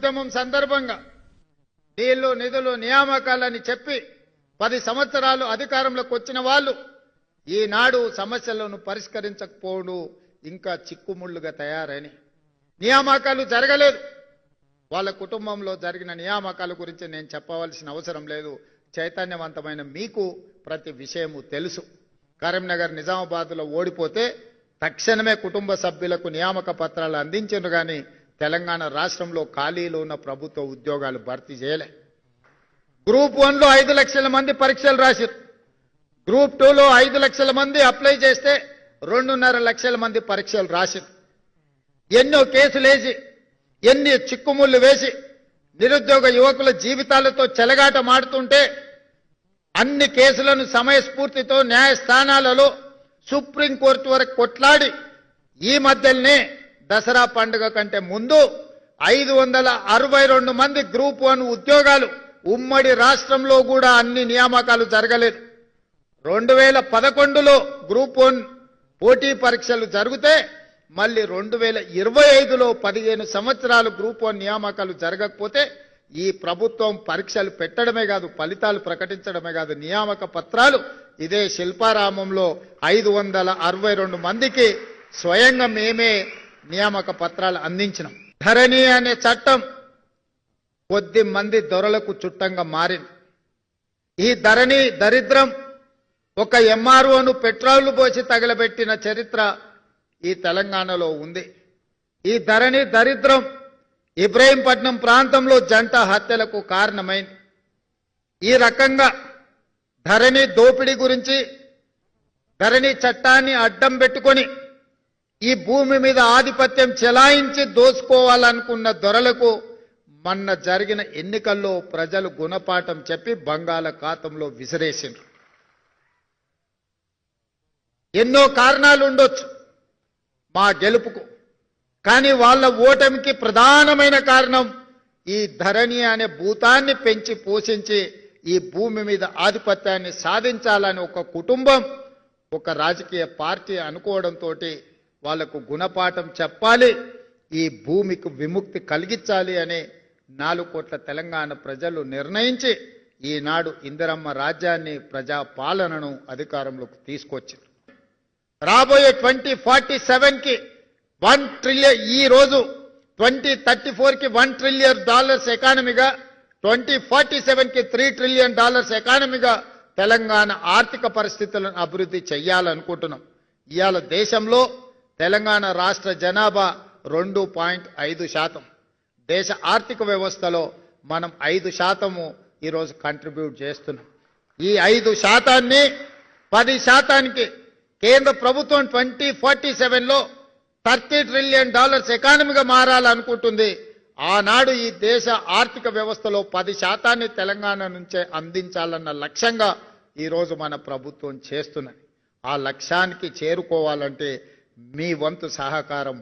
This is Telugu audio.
ఉద్యమం సందర్భంగా నీళ్లు నిధులు నియామకాలని చెప్పి 10 సంవత్సరాలు అధికారంలోకి వచ్చిన వాళ్ళు ఈనాడు సమస్యలను పరిష్కరించకపోవడం ఇంకా చిక్కుముళ్ళుగా తయారని నియామకాలు జరగలేదు. వాళ్ళ కుటుంబంలో జరిగిన నియామకాల గురించి నేను చెప్పవలసిన అవసరం లేదు. చైతన్యవంతమైన మీకు ప్రతి విషయము తెలుసు. కరీంనగర్ నిజామాబాద్లో ఓడిపోతే తక్షణమే కుటుంబ సభ్యులకు నియామక పత్రాలు అందించారు. కానీ తెలంగాణ రాష్ట్రంలో ఖాళీలు ఉన్న ప్రభుత్వ ఉద్యోగాలు భర్తీ చేయలే. గ్రూప్ 1లో 5 లక్షల మంది పరీక్షలు రాశారు. గ్రూప్ 2లో 5 లక్షల మంది అప్లై చేస్తే 2.5 లక్షల మంది పరీక్షలు రాశారు. ఎన్నో కేసులేసి ఎన్ని చిక్కుముళ్ళు వేసి నిరుద్యోగ యువకుల జీవితాలతో చెలగాట మాడుతుంటే అన్ని కేసులను సమయస్ఫూర్తితో న్యాయస్థానాలలో సుప్రీంకోర్టు వరకు కొట్లాడి ఈ మధ్యనే దసరా పండుగ కంటే ముందు 562 మంది గ్రూప్ 1 ఉద్యోగాలు ఉమ్మడి రాష్ట్రంలో కూడా అన్ని నియామకాలు జరగలేదు. 2011లో గ్రూప్ 1 పోటీ పరీక్షలు జరిగితే మళ్ళీ 2025లో 15 సంవత్సరాలు గ్రూప్ 1 నియామకాలు జరగకపోతే ఈ ప్రభుత్వం పరీక్షలు పెట్టడమే కాదు, ఫలితాలు ప్రకటించడమే కాదు, నియామక పత్రాలు ఇదే శిల్పారామంలో 562 మందికి స్వయంగా మేమే నియామక పత్రాలు అందించినాం. ధరణి అనే చట్టం కొద్ది మంది దొరలకు చుట్టంగా మారింది. ఈ ధరణి దరిద్రం ఒక ఎంఆర్ఓను పెట్రోల్ పోసి తగలబెట్టిన చరిత్ర ఈ తెలంగాణలో ఉంది. ఈ ధరణి దరిద్రం ఇబ్రహీంపట్నం ప్రాంతంలో జంట హత్యలకు కారణమైంది. ఈ రకంగా ధరణి దోపిడీ గురించి ధరణి చట్టాన్ని అడ్డం పెట్టుకొని ఈ భూమి మీద ఆధిపత్యం చెలాయించి దోసుకోవాలనుకున్న దొరలకు మొన్న జరిగిన ఎన్నికల్లో ప్రజలు గుణపాఠం చెప్పి బంగాళాఖాతంలో విసిరేసిండ్రు. ఎన్నో కారణాలు ఉండొచ్చు మా గెలుపుకు, కానీ వాళ్ళ ఓటమికి ప్రధానమైన కారణం ఈ ధరణి అనే భూతాన్ని పెంచి పోషించి ఈ భూమి మీద ఆధిపత్యాన్ని సాధించాలని ఒక కుటుంబం ఒక రాజకీయ పార్టీ అనుకోవడంతో వాళ్లకు గుణపాఠం చెప్పాలి, ఈ భూమికి విముక్తి కలిగించాలి అని 4 కోట్ల తెలంగాణ ప్రజలు నిర్ణయించి ఈనాడు ఇందిరమ్మ రాజ్యాన్ని ప్రజా పాలనను అధికారంలోకి తీసుకొచ్చారు. రాబోయే 2047కి 1 ట్రిలియన్, ఈ రోజు 2034కి $1 ట్రిలియన్ ఎకానమీగా, 2047కి $3 ట్రిలియన్ ఎకానమీగా తెలంగాణ ఆర్థిక పరిస్థితులను అభివృద్ధి చేయాలనుకుంటున్నాం. ఇవాళ దేశంలో తెలంగాణ రాష్ట్ర జనాభా 2.5%. దేశ ఆర్థిక వ్యవస్థలో మనం 5% ఈరోజు కంట్రిబ్యూట్ చేస్తున్నాం. ఈ 5%ని 10%కి కేంద్ర ప్రభుత్వం 2047లో $30 ట్రిలియన్ ఎకానమీగా మారాలనుకుంటుంది. ఆనాడు ఈ దేశ ఆర్థిక వ్యవస్థలో 10%ని తెలంగాణ నుంచే అందించాలన్న లక్ష్యంగా ఈరోజు మన ప్రభుత్వం చేస్తున్నది. ఆ లక్ష్యానికి చేరుకోవాలంటే మీ వంతు సహకారం